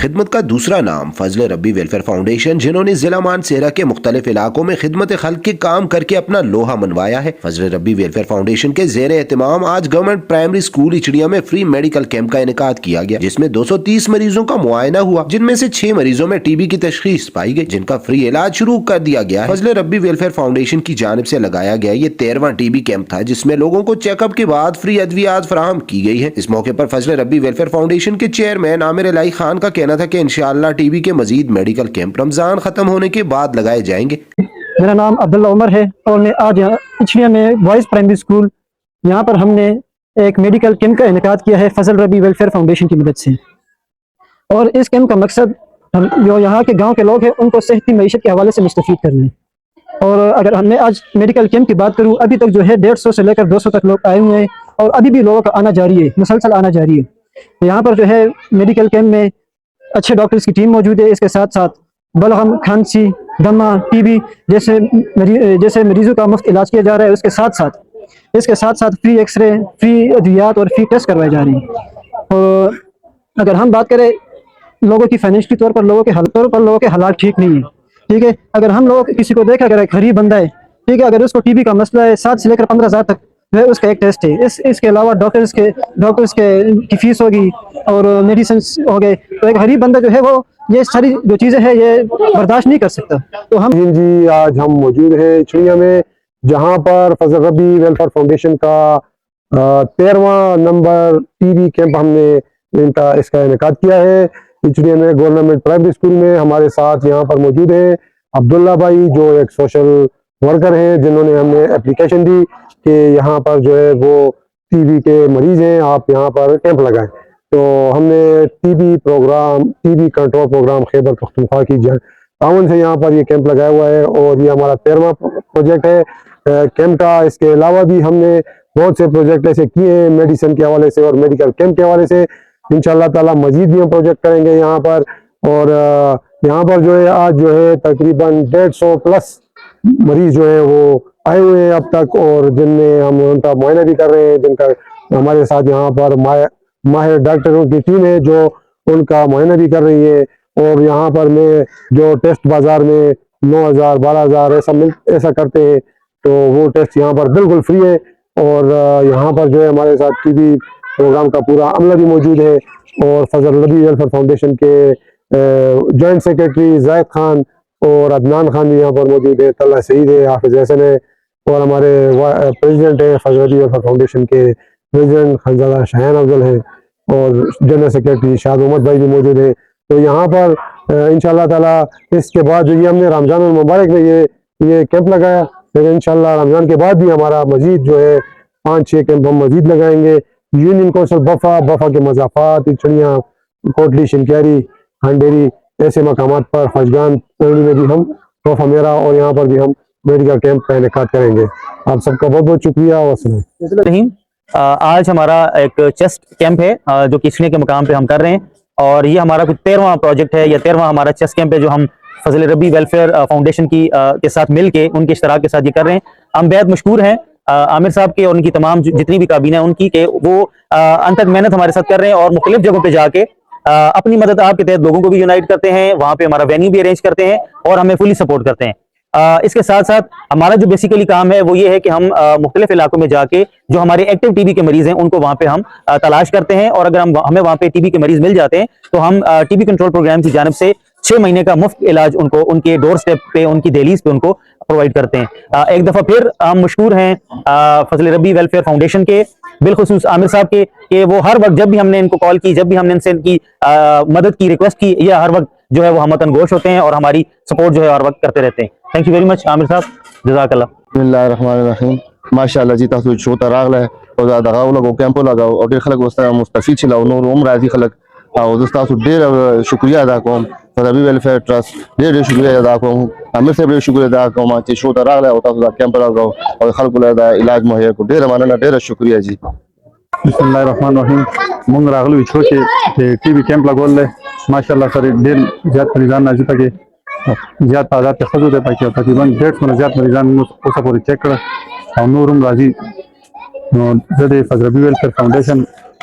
खिदमत का दूसरा नाम फजल रब्बी वेलफेयर फाउंडेशन, जिन्होंने जिला मानसेरा के मुख्तलिफ इलाकों में खिदमत खल्क के काम करके अपना लोहा मनवाया है। फजल रब्बी वेलफेयर फाउंडेशन के जेर एहतमाम आज गवर्नमेंट प्राइमरी स्कूल इचड़िया में फ्री मेडिकल कैंप का इनेकाद किया गया, जिसमें 230 मरीजों का मुआयना हुआ, जिनमें से 6 मरीजों में टीबी की तशखीस पाई गई, जिनका फ्री इलाज शुरू कर दिया गया है। फजल रब्बी वेलफेयर फाउंडेशन की जानिब से लगाया गया ये 13वां टीबी कैंप था, जिसमें लोगों को चेकअप के बाद फ्री अद्वियात फराहम की गई है। इस मौके पर फजल रब्बी वेलफेयर फाउंडेशन के चेयरमैन आमिर इलाही खान का कहना था कि इंशाअल्लाह टीबी के मजीद मेडिकल कैंप रमजान खत्म होने के बाद लगाए जाएंगे। मेरा नाम अब्दुल्ला उमर है और मैं आज यहाँ इचड़िया में बॉयज़ प्राइमरी स्कूल यहाँ पर हमने एक मेडिकल कैंप का इनेकाद किया है फजल रब्बी वेलफेयर फाउंडेशन की मदद से। और इस कैंप का मकसद हम जो यहाँ के गांव के लोग हैं उनको सेहती मईशत के हवाले से मुस्तफ़ीद करना है। और अगर मैं आज मेडिकल कैंप की बात करूँ, अभी तक जो है 150 से लेकर 200 तक लोग आए हुए हैं और अभी भी लोगों का आना जारी है, मुसलसल आना जारी है। यहाँ पर जो है मेडिकल कैंप में अच्छे डॉक्टर्स की टीम मौजूद है। इसके साथ साथ बलगम, खांसी, दमा, टीबी जैसे मरीजों का मुफ्त इलाज किया जा रहा है। इसके साथ साथ फ्री एक्सरे, फ्री अद्वियात और फ्री टेस्ट करवाए जा रही हैं। और अगर हम बात करें लोगों की फाइनेंशियली तौर पर लोगों के हालात ठीक नहीं है, ठीक है। अगर हम लोग किसी को देखें, अगर एक गरीब बंदा है, ठीक है, अगर उसको टीबी का मसला है 7 से लेकर 15,000 तक वह उसका एक टेस्ट है। इसके अलावा डॉक्टर्स के की फीस होगी और मेडिसिन हो गए, तो एक गरीब बंदा जो है वो ये सारी जो चीज़ें हैं ये बर्दाश्त नहीं कर सकता। तो हम जी आज हम मौजूद हैं इचड़िया में, जहां पर फजल रब्बी वेलफेयर फाउंडेशन का 13वां नंबर टीबी कैंप हमने इसका इनेकाद किया है इचड़िया में गवर्नमेंट प्राइमरी स्कूल में। हमारे साथ यहाँ पर मौजूद है अब्दुल्ला भाई, जो एक सोशल वर्कर हैं, जिन्होंने हमें एप्लीकेशन दी कि यहाँ पर जो है वो टीबी के मरीज हैं, आप यहाँ पर कैंप लगाएं। तो हमने TB control program Khyber Pakhtunkhwa की ताउन से यहाँ पर ये कैंप लगाया हुआ है और ये हमारा 13वां प्रोजेक्ट है कैंप का। इसके अलावा भी हमने बहुत से प्रोजेक्ट ऐसे किए हैं मेडिसिन के हवाले से और मेडिकल कैंप के हवाले से। इंशाअल्लाह ताला मजीद भी हम प्रोजेक्ट करेंगे यहाँ पर। और यहाँ पर जो है आज जो है तकरीबन 150 प्लस मरीज जो है वो आए हुए हैं अब तक, और जिनमें हम उनका मुआयना भी कर रहे हैं, जिनका हमारे साथ यहाँ पर माहिर डॉक्टरों की टीम है जो उनका मुआयना भी कर रही है। और यहाँ पर में जो टेस्ट बाजार में 9,000 12,000 ऐसा करते हैं, तो वो टेस्ट यहाँ पर बिल्कुल फ्री है। और यहाँ पर जो है हमारे साथ टीबी प्रोग्राम का पूरा अमला भी मौजूद है और फजल रब्बी वेलफेयर फाउंडेशन के जॉइंट सेक्रेटरी जायद खान और अदनान खान भी यहाँ पर मौजूद है, तल्ला सईद है, हाफिज हसन है, और हमारे प्रेसिडेंट है फजल रब्बी वेलफेयर फाउंडेशन के प्रेसिडेंट खनजादा शाहन अफजल है, और जनरल सेक्रेटरी शाद मोहम्मद भाई भी मौजूद है। तो यहाँ पर इंशाअल्लाह ताला इसके बाद जो ये हमने रमजान मुबारक में ये कैंप लगाया, लेकिन इंशाअल्लाह रमजान के बाद भी हमारा मजीद जो है 5-6 कैंप हम मजीद लगाएंगे। यूनियन कौंसिल बफा के मज़ाफ़ात, इचड़िया, कोटली, शिनक्यारी, खंडेरी ऐसे मकामात पर फजगान पौड़ी में भी हम तोहफा मेरा और यहाँ पर भी हम मेडिकल कैंप का इनेकाद करेंगे। आप सबका बहुत बहुत शुक्रिया। आज हमारा एक चेस्ट कैंप है जो किचने के मुकाम पे हम कर रहे हैं, और ये हमारा कुछ 13वां प्रोजेक्ट है या 13वां हमारा चेस्ट कैंप है जो हम फजल रब्बी वेलफेयर फाउंडेशन की के साथ मिलके उनके इश्तराक के साथ ये कर रहे हैं। हम बेहद मशहूर हैं आमिर साहब के और उनकी तमाम जितनी भी काबीना है उनकी, के वो अंतक मेहनत हमारे साथ कर रहे हैं और मुख्तलिफ जगहों पे जाके अपनी मदद आपके तहत लोगों को भी यूनाइट करते हैं, वहाँ पे हमारा वेन्यू भी अरेंज करते हैं और हमें फुली सपोर्ट करते हैं। इसके साथ साथ हमारा जो बेसिकली काम है वो ये है कि हम मुख्तलिफ इलाकों में जाके जो हमारे एक्टिव टीबी के मरीज हैं उनको वहाँ पे हम तलाश करते हैं, और अगर हमें वहाँ पे टीबी के मरीज मिल जाते हैं तो हम टीबी कंट्रोल प्रोग्राम की जानिब से 6 महीने का मुफ्त इलाज उनको उनके डोर स्टेप पे, उनकी दहलीज पे उनको प्रोवाइड करते हैं। एक दफा फिर हम मशहूर हैं फजल रब्बी वेलफेयर फाउंडेशन के, बिलखुसूस आमिर साहब के वो हर वक्त जब भी हमने इनको कॉल की, जब भी हमने इनसे इनकी मदद की, रिक्वेस्ट की, या हर वक्त जो है वो हम तनगोश होते हैं और हमारी सपोर्ट जो है हर वक्त करते रहते हैं। Thank you very much Aamir साहब, जज़ाकल्लाह। बिस्मिल्लाहिर्रहमानिर्रहीम। माशाअल्लाह जी तासु छोटा रागला और ज़्यादा लगाओ कैंपो लगाओ और ढेर खलक वस्ता मुस्तफीद छिलाओ नूर उम्र राजी खलक और दोस्ता ढेर शुक्रिया अदा करूँ रब्बी वेलफेयर ट्रस्ट ढेर शुक्रिया अदा करूँ आमिर साहब ढेर शुक्रिया अदा करूँ माची छोटा रागला होता कैंप लगाओ और खलक इलाज मुहैया को ढेर माना ढेर शुक्रिया जी। बिस्मिल्लाहिर्रहमानिर्रहीम। मुंग रागलू छोटे टीबी कैंप लगोल माशाअल्लाह सर ढेर ज़्यादा मरीजान नाजी तक ज़्यादा तादाद के खजूर पाई तकरीबन 150 ज़्यादा मरीजान पूरी चेक कर और नूर राजी फजल रब्बी वेलफेयर फाउंडेशन